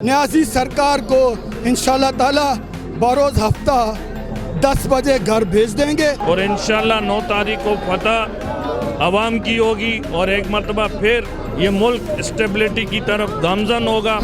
न्याजी सरकार को इंशाल्लाह ताला बरोज़ हफ्ता 10 बजे घर भेज देंगे और इंशाल्लाह 9 तारीख को फतह अवाम की होगी और एक मरतबा फिर ये मुल्क स्टेबिलिटी की तरफ गामजन होगा।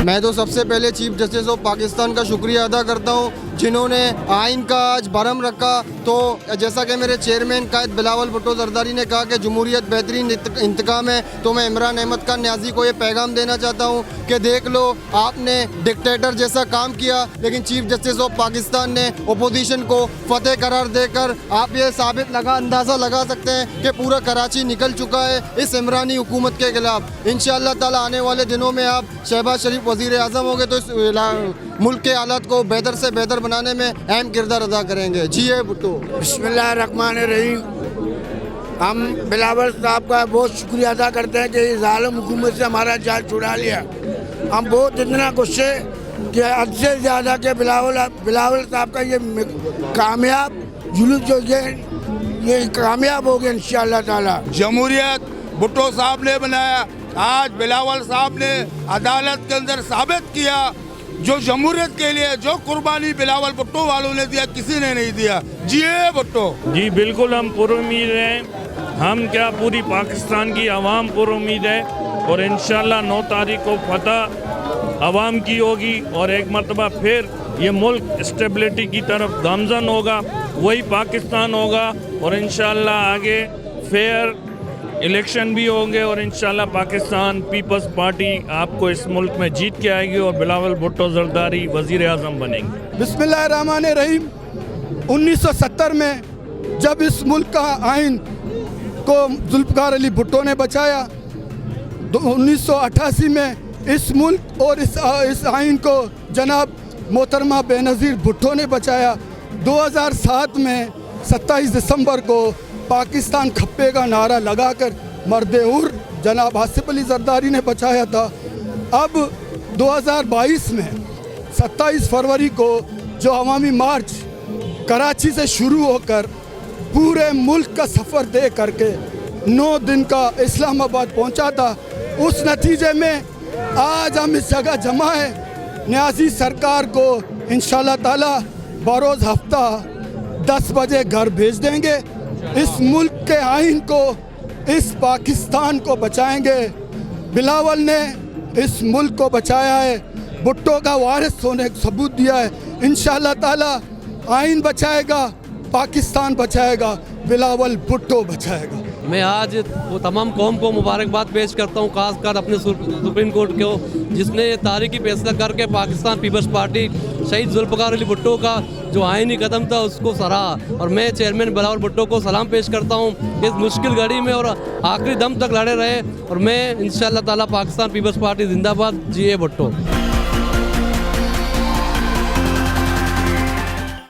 मैं तो सबसे पहले चीफ जस्टिस ऑफ पाकिस्तान का शुक्रिया अदा करता हूँ जिन्होंने आइन का आज भरम रखा। तो जैसा कि मेरे चेयरमैन कायद बिलावल भुट्टो जरदारी ने कहा कि जमहूरियत बेहतरीन इंतकाम है, तो मैं इमरान अहमद खान न्याजी को ये पैगाम देना चाहता हूँ कि देख लो आपने डिक्टेटर जैसा काम किया, लेकिन चीफ जस्टिस ऑफ पाकिस्तान ने अपोजिशन को फतेह करार देकर आप ये अंदाज़ा लगा सकते हैं कि पूरा कराची निकल चुका है इस इमरानी हुकूमत के खिलाफ। इंशाअल्लाह ताला आने वाले दिनों में आप शहबाज शरीफ वज़ीर आज़म होंगे तो इस मुल्क के हालात को बेहतर से बेहतर बनाने में अहम किरदार अदा करेंगे। जी ए भुट्टो। बिस्मिल्लाहिर्रहमानिर्रहीम। हम बिलावल साहब का बहुत शुक्रिया अदा करते हैं कि इस जालिम हुकूमत से हमारा जाल छुड़ा लिया। हम बहुत इतना गुस्से कि हद से ज़्यादा के बिलावल साहब का ये कामयाब जुलूस जो ये कामयाब हो गया इंशाअल्लाह ताला। जमहूरियत भुट्टो साहब ने बनाया, आज बिलावल साहब ने अदालत के अंदर साबित किया जो जमहूरियत के लिए जो कुर्बानी बिलावल भुट्टो वालों ने दिया किसी ने नहीं दिया। जी भुट्टो। जी बिल्कुल हम पुरुम्मीद हैं, हम क्या पूरी पाकिस्तान की आवाम पुरुम्मीद है और इंशाल्लाह 9 तारीख को फतह अवाम की होगी और एक मरतबा फिर ये मुल्क स्टेबिलिटी की तरफ गामजन होगा, वही पाकिस्तान होगा और इंशाल्लाह आगे फेयर इलेक्शन भी होंगे और इंशाल्लाह पाकिस्तान पीपल्स पार्टी आपको इस मुल्क में जीत के आएगी और बिलावल भुट्टो जरदारी वज़ीर आज़म बनेंगे। बिस्मिल्लाहिर्रहमानिर्रहीम। 1970 में जब इस मुल्क का आइन को जुल्फ़िकार अली भुट्टो ने बचाया, तो 1988 में इस मुल्क और इस आइन को जनाब मोहतरमा बेनज़ीर भुट्टो ने बचाया। 2007 में 27 दिसंबर को पाकिस्तान खप्पे का नारा लगाकर मर्द-ए-उर जनाब आसिफ अली जरदारी ने बचाया था। अब 2022 में 27 फरवरी को जो अवामी मार्च कराची से शुरू होकर पूरे मुल्क का सफ़र तय करके 9 दिन का इस्लामाबाद पहुंचा था, उस नतीजे में आज हम इस जगह जमा है। न्याजी सरकार को इंशाअल्लाह ताला बरोज़ हफ्ता 10 बजे घर भेज देंगे। इस मुल्क के आइन को, इस पाकिस्तान को बचाएंगे। बिलावल ने इस मुल्क को बचाया है, भुट्टो का वारिस होने का सबूत दिया है। इंशाअल्लाह ताला आइन बचाएगा, पाकिस्तान बचाएगा, बिलावल भुट्टो बचाएगा। मैं आज वो तमाम कौम को मुबारकबाद पेश करता हूँ, खासकर अपने सुप्रीम कोर्ट को जिसने ये तारीखी फैसला करके पाकिस्तान पीपल्स पार्टी शहीद जुल्फ़िकार अली भुट्टो का जो आइनी कदम था उसको सराहा। और मैं चेयरमैन बिलावल भुट्टो को सलाम पेश करता हूँ इस मुश्किल घड़ी में और आखिरी दम तक लड़े रहे और मैं इंशाअल्लाह ताला पाकिस्तान पीपल्स पार्टी जिंदाबाद। जी भुट्टो।